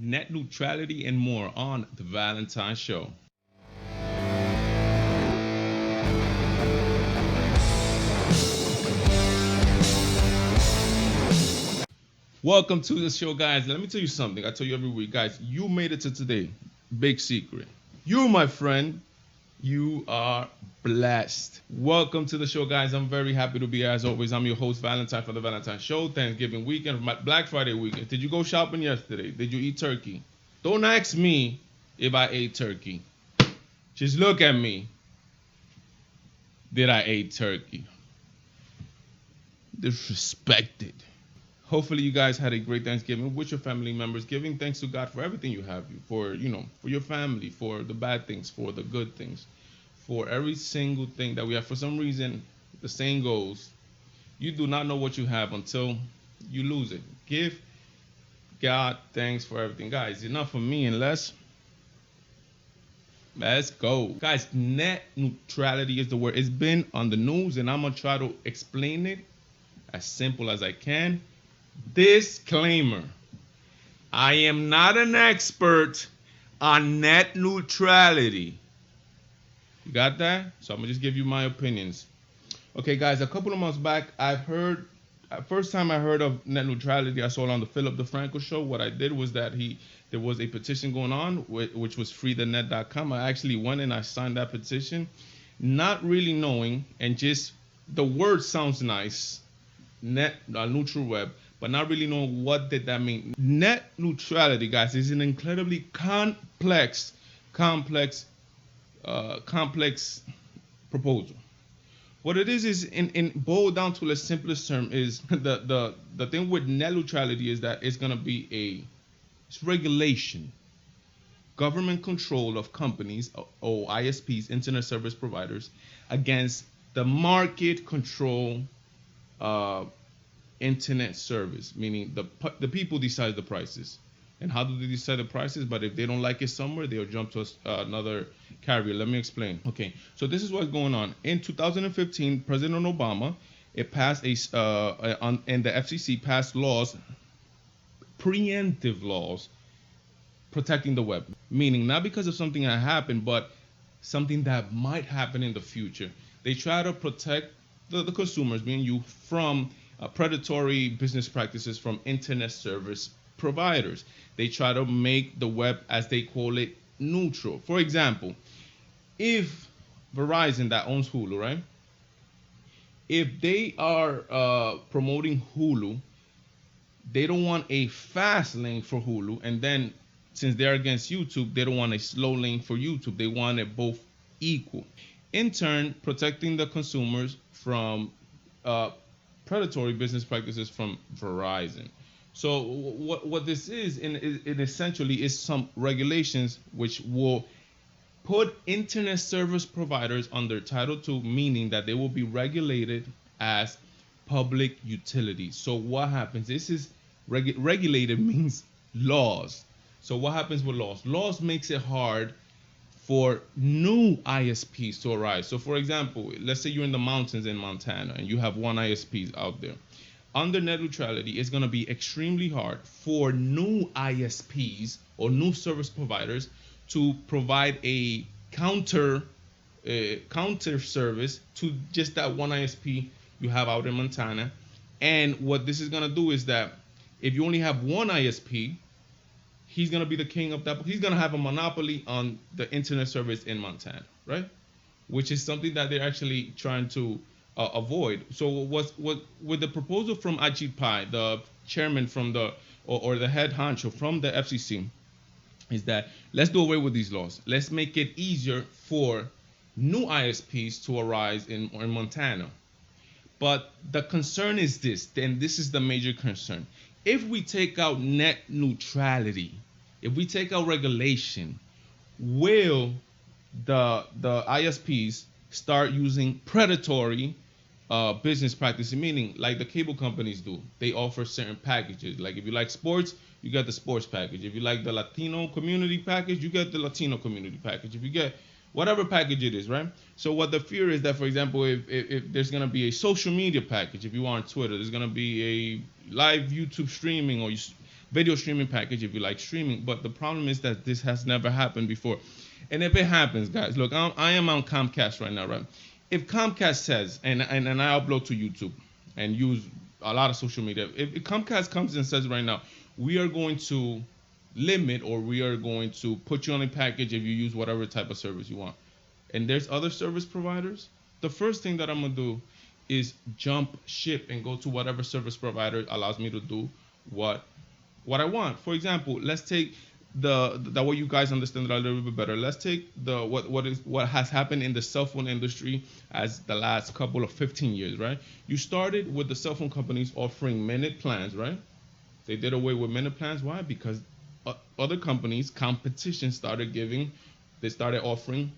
net neutrality, and more on The Valentine Show. Welcome to the show, guys. Let me tell you something. I tell you every week, guys, you made it to today. Big secret. You, my friend, you are blessed. Welcome to the show, guys. I'm very happy to be here as always. I'm your host, Valentine, for the Valentine Show. Thanksgiving weekend, Black Friday weekend. Did you go shopping yesterday? Did you eat turkey? Don't ask me if I ate turkey. Just look at me. Did I eat turkey? Disrespected. Hopefully you guys had a great Thanksgiving with your family members, giving thanks to God for everything you have, for for your family, for the bad things, for the good things, for every single thing that we have. For some reason, the saying goes, you do not know what you have until you lose it. Give God thanks for everything. Guys, enough for me and let's go. Guys, net neutrality is the word. It's been on the news and I'm gonna try to explain it as simple as I can. Disclaimer: I am not an expert on net neutrality. You got that? So I'm gonna just give you my opinions. Okay, guys, a couple of months back, first time I heard of net neutrality, I saw it on the Philip DeFranco show. What I did was that there was a petition going on, which was freethenet.com. I actually went and I signed that petition, not really knowing, and just the word sounds nice, neutral web, but not really knowing what did that mean. Net neutrality, guys, is an incredibly complex proposal. What it is in boiled down to the simplest term is the thing with net neutrality is that it's gonna be it's regulation, government control of companies or ISPs, internet service providers, against the market control internet service, meaning the people decide the prices. And how do they decide the prices? But if they don't like it somewhere, they'll jump to another carrier. Let me explain. Okay, so this is what's going on. In 2015, President Obama, and the FCC passed laws, preemptive laws, protecting the web. Meaning not because of something that happened, but something that might happen in the future. They try to protect the consumers, meaning you, from predatory business practices from internet service providers. They try to make the web, as they call it, neutral. For example, if Verizon, that owns Hulu, right? If they are promoting Hulu, they don't want a fast link for Hulu, and then since they're against YouTube, they don't want a slow link for YouTube. They want it both equal. In turn, protecting the consumers from predatory business practices from Verizon. So what this is, it essentially is some regulations which will put internet service providers under Title II, meaning that they will be regulated as public utilities. So what happens? This is regulated means laws. So what happens with laws? Laws makes it hard for new ISPs to arise. So for example, let's say you're in the mountains in Montana and you have one ISP out there. Under net neutrality, it's going to be extremely hard for new ISPs or new service providers to provide a counter service to just that one ISP you have out in Montana. And what this is going to do is that if you only have one ISP, he's going to be the king of that. He's going to have a monopoly on the internet service in Montana, right? Which is something that they're actually trying to avoid. So what with the proposal from Ajit Pai, the chairman from or the head honcho from the FCC, is that let's do away with these laws. Let's make it easier for new ISPs to arise in Montana. But the concern is this, and this is the major concern. If we take out net neutrality, if we take out regulation, will the ISPs start using predatory business practices, meaning like the cable companies do? They offer certain packages. Like if you like sports, you get the sports package. If you like the Latino community package, you get the Latino community package. If you get whatever package it is, right? So what the fear is that, for example, if there's going to be a social media package, if you are on Twitter, there's going to be a live YouTube streaming, or video streaming package if you like streaming. But the problem is that this has never happened before. And if it happens, guys, look, I am on Comcast right now, right? If Comcast says, and I upload to YouTube and use a lot of social media, if Comcast comes and says right now, we are going to limit, or we are going to put you on a package if you use whatever type of service you want, and there's other service providers, the first thing that I'm gonna do is jump ship and go to whatever service provider allows me to do what I want. For example, let's take the way you guys understand it a little bit better. Let's take the what has happened in the cell phone industry as the last couple of 15 years, right? You started with the cell phone companies offering minute plans, right? They did away with minute plans. Why? Because other companies, competition they started offering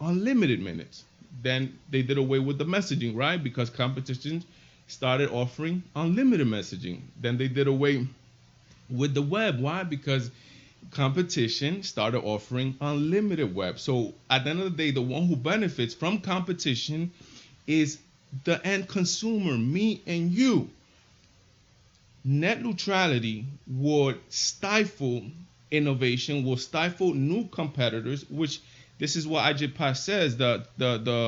unlimited minutes. Then they did away with the messaging, right? Because competition started offering unlimited messaging. Then they did away with the web. Why? Because competition started offering unlimited web. So at the end of the day, the one who benefits from competition is the end consumer, me and you. Net neutrality would stifle innovation, will stifle new competitors, which this is what IJPAS says, the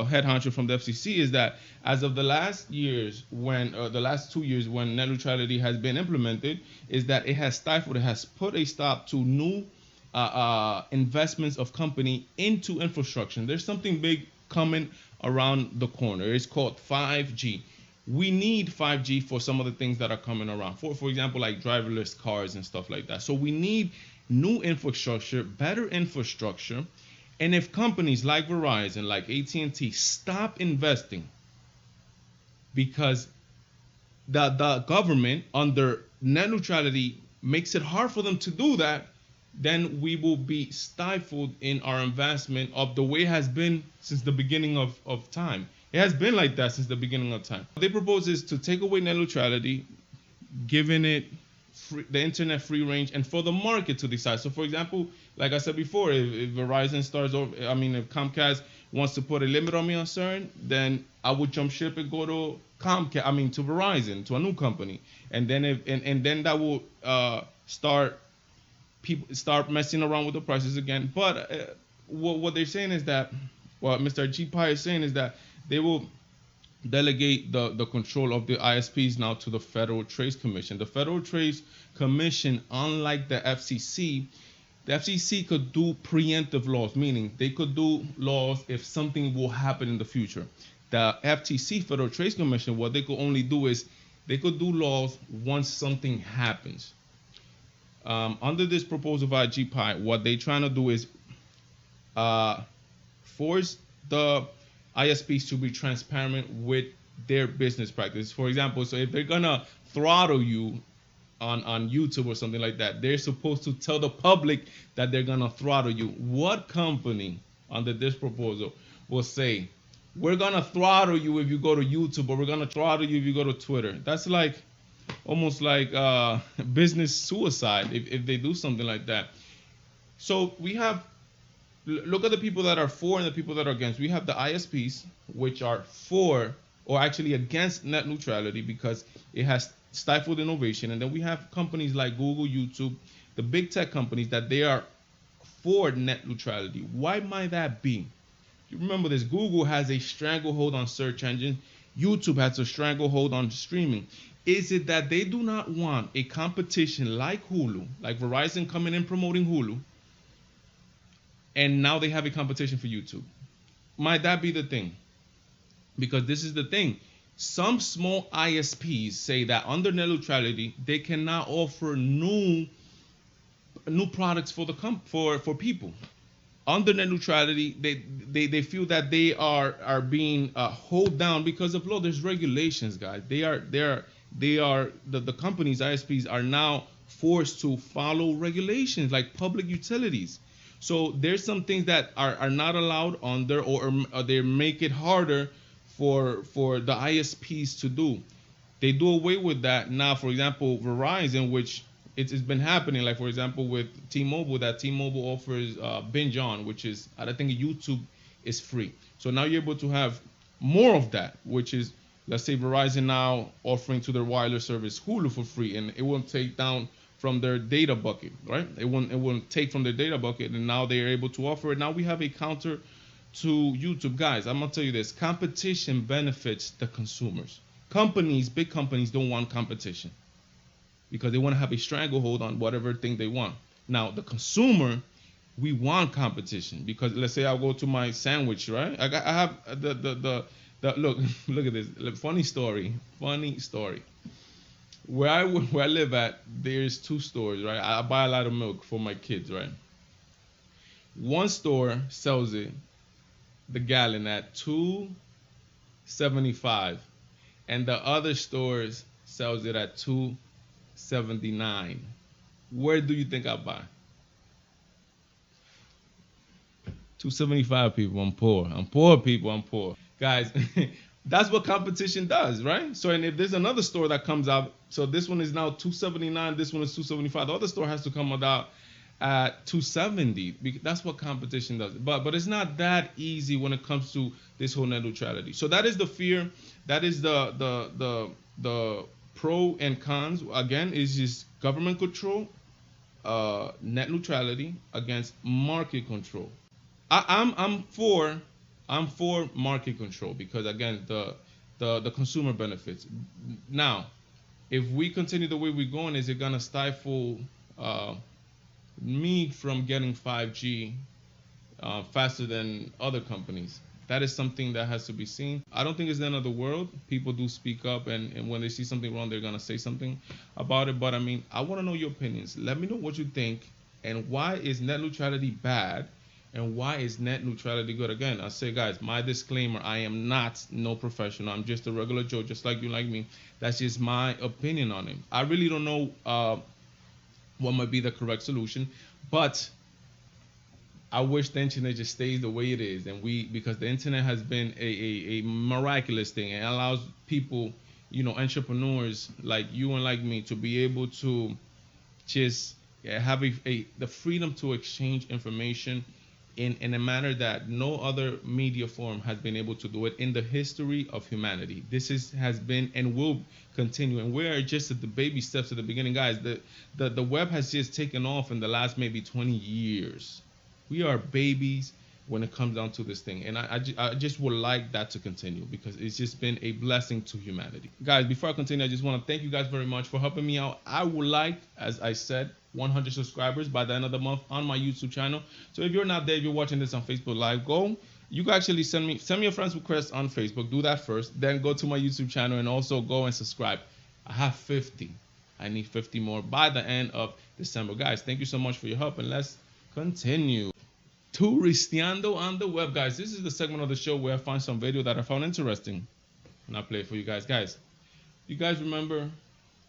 head honcho from the FCC, is that as of the last 2 years when net neutrality has been implemented, is that it has stifled, it has put a stop to new investments of company into infrastructure. There's something big coming around the corner. It's called 5G. We need 5G for some of the things that are coming around. For example, like driverless cars and stuff like that. So we need new infrastructure, better infrastructure. And if companies like Verizon, like AT&T stop investing because the government under net neutrality makes it hard for them to do that, then we will be stifled in our investment of the way it has been since the beginning of time. It has been like that since the beginning of time. What they propose is to take away net neutrality, giving it the internet free range, and for the market to decide. So, for example, like I said before, if Verizon starts over, if Comcast wants to put a limit on me on certain, then I would jump ship and go to to Verizon, to a new company, and then then that will start messing around with the prices again. But what they're saying is that, what Mr. G Pi is saying is that they will delegate the control of the ISPs now to the Federal Trade Commission. The Federal Trade Commission, unlike the FCC could do preemptive laws, meaning they could do laws if something will happen in the future. The FTC, Federal Trade Commission, what they could only do is they could do laws once something happens. Under this proposal by GPI, what they're trying to do is force the ISPs to be transparent with their business practice. For example, so if they're gonna throttle you on YouTube or something like that, they're supposed to tell the public that they're gonna throttle you. What company under this proposal will say, we're gonna throttle you if you go to YouTube, or we're gonna throttle you if you go to Twitter? That's like almost like business suicide if they do something like that. So we have, look at the people that are for and the people that are against. We have the ISPs, which are for, or actually against net neutrality because it has stifled innovation. And then we have companies like Google, YouTube, the big tech companies, that they are for net neutrality. Why might that be? You remember this, Google has a stranglehold on search engine. YouTube has a stranglehold on streaming. Is it that they do not want a competition like Hulu, like Verizon coming in promoting Hulu, and now they have a competition for YouTube? Might that be the thing? Because this is the thing. Some small ISPs say that under net neutrality, they cannot offer new products for for people. Under net neutrality, they feel that they are being held down because of law. There's regulations, guys. The companies, ISPs, are now forced to follow regulations like public utilities. So there's some things that are not allowed under, or they make it harder for the ISPs to do. They do away with that now. For example, Verizon, which it's been happening, like for example with T-Mobile, that T-Mobile offers binge on, which is, I think YouTube is free. So now you're able to have more of that, which is, let's say Verizon now offering to their wireless service Hulu for free, and it will take down from their data bucket, right? It won't take from their data bucket, and now they are able to offer it. Now we have a counter to YouTube. Guys, I'm gonna tell you this: competition benefits the consumers. Companies, big companies, don't want competition because they want to have a stranglehold on whatever thing they want. Now, the consumer, we want competition because let's say I go to my sandwich, right? I have the look look at this funny story. Funny story. Where I live at, there's two stores, right? I buy a lot of milk for my kids, right? One store sells it the gallon at 2.75, and the other stores sells it at 2.79. Where do you think I buy? 2.75, people. I'm poor. I'm poor, people. I'm poor. Guys, that's what competition does, right? So, and if there's another store that comes out, so this one is now 2.79, this one is 2.75, the other store has to come out at 2.70. That's what competition does. But it's not that easy when it comes to this whole net neutrality. So that is the fear. That is the pro and cons. Again, is just government control, net neutrality against market control. I'm for market control because again the consumer benefits. Now, if we continue the way we're going, is it gonna stifle me from getting 5G faster than other companies? That is something that has to be seen. I don't think it's the end of the world. People do speak up, and when they see something wrong, they're gonna say something about it. But I mean, I want to know your opinions. Let me know what you think, and why is net neutrality bad, and why is net neutrality good? Again, I say, guys, my disclaimer: I am not no professional. I'm just a regular Joe, just like you, like me. That's just my opinion on it. I really don't know what might be the correct solution, but I wish the internet just stays the way it is, and because the internet has been a miraculous thing and allows people, entrepreneurs like you and like me to be able to just have the freedom to exchange information in a manner that no other media form has been able to do it in the history of humanity. Has been and will continue, and we are just at the baby steps at the beginning, guys. The web has just taken off in the last maybe 20 years. We are babies when it comes down to this thing, and I just would like that to continue because it's just been a blessing to humanity. Guys, before I continue, I just want to thank you guys very much for helping me out. I would like, as I said, 100 subscribers by the end of the month on my YouTube channel. So if you're not there, if you're watching this on Facebook Live, you can actually send me a friend's request on Facebook. Do that first, then go to my YouTube channel and also go and subscribe. I have 50. I need 50 more by the end of December. Guys, thank you so much for your help, and let's continue. Turisteando on the web, guys. This is the segment of the show where I find some video that I found interesting and I play it for you guys. Guys, you guys remember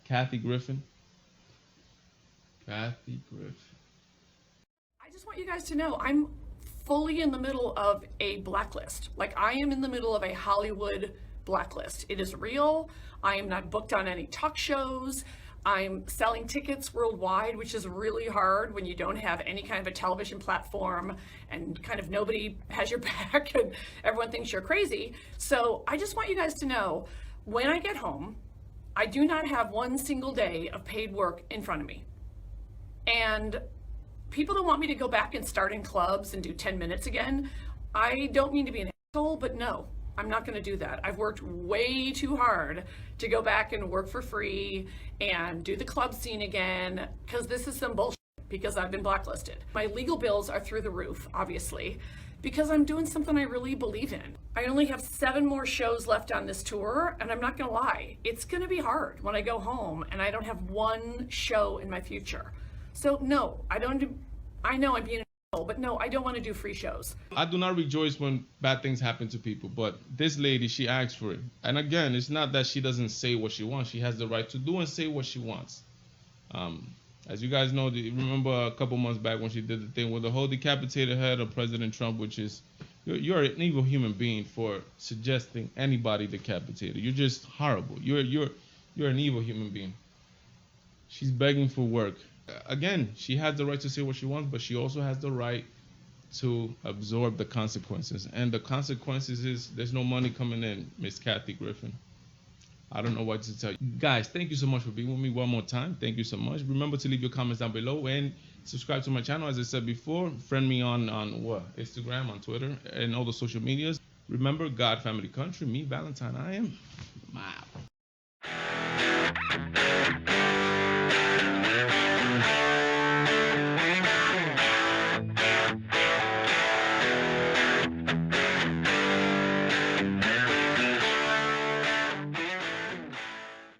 Kathy Griffin? Kathy Griffin. I just want you guys to know I'm fully in the middle of a blacklist. Like, I am in the middle of a Hollywood blacklist. It is real. I am not booked on any talk shows. I'm selling tickets worldwide, which is really hard when you don't have any kind of a television platform and kind of nobody has your back and everyone thinks you're crazy. So I just want you guys to know, when I get home, I do not have one single day of paid work in front of me. And people don't want me to go back and start in clubs and do 10 minutes again. I don't mean to be an asshole, but no, I'm not going to do that. I've worked way too hard to go back and work for free and do the club scene again, because this is some bullshit, because I've been blacklisted. My legal bills are through the roof, obviously, because I'm doing something I really believe in. I only have 7 more shows left on this tour, and I'm not going to lie, it's going to be hard when I go home and I don't have one show in my future. So no, I know I'm being an asshole, but no, I don't want to do free shows. I do not rejoice when bad things happen to people, but this lady, she asked for it. And again, it's not that she doesn't say what she wants. She has the right to do and say what she wants. As you guys know, remember a couple months back when she did the thing with the whole decapitated head of President Trump, which is, you're an evil human being for suggesting anybody decapitated. You're just horrible. You're an evil human being. She's begging for work. Again, she has the right to say what she wants, but she also has the right to absorb the consequences. And the consequences is there's no money coming in, Miss Kathy Griffin. I don't know what to tell you. Guys, thank you so much for being with me one more time. Thank you so much. Remember to leave your comments down below and subscribe to my channel. As I said before, friend me on what? Instagram, on Twitter, and all the social medias. Remember, God, family, country, me, Valentine, I am. Wow.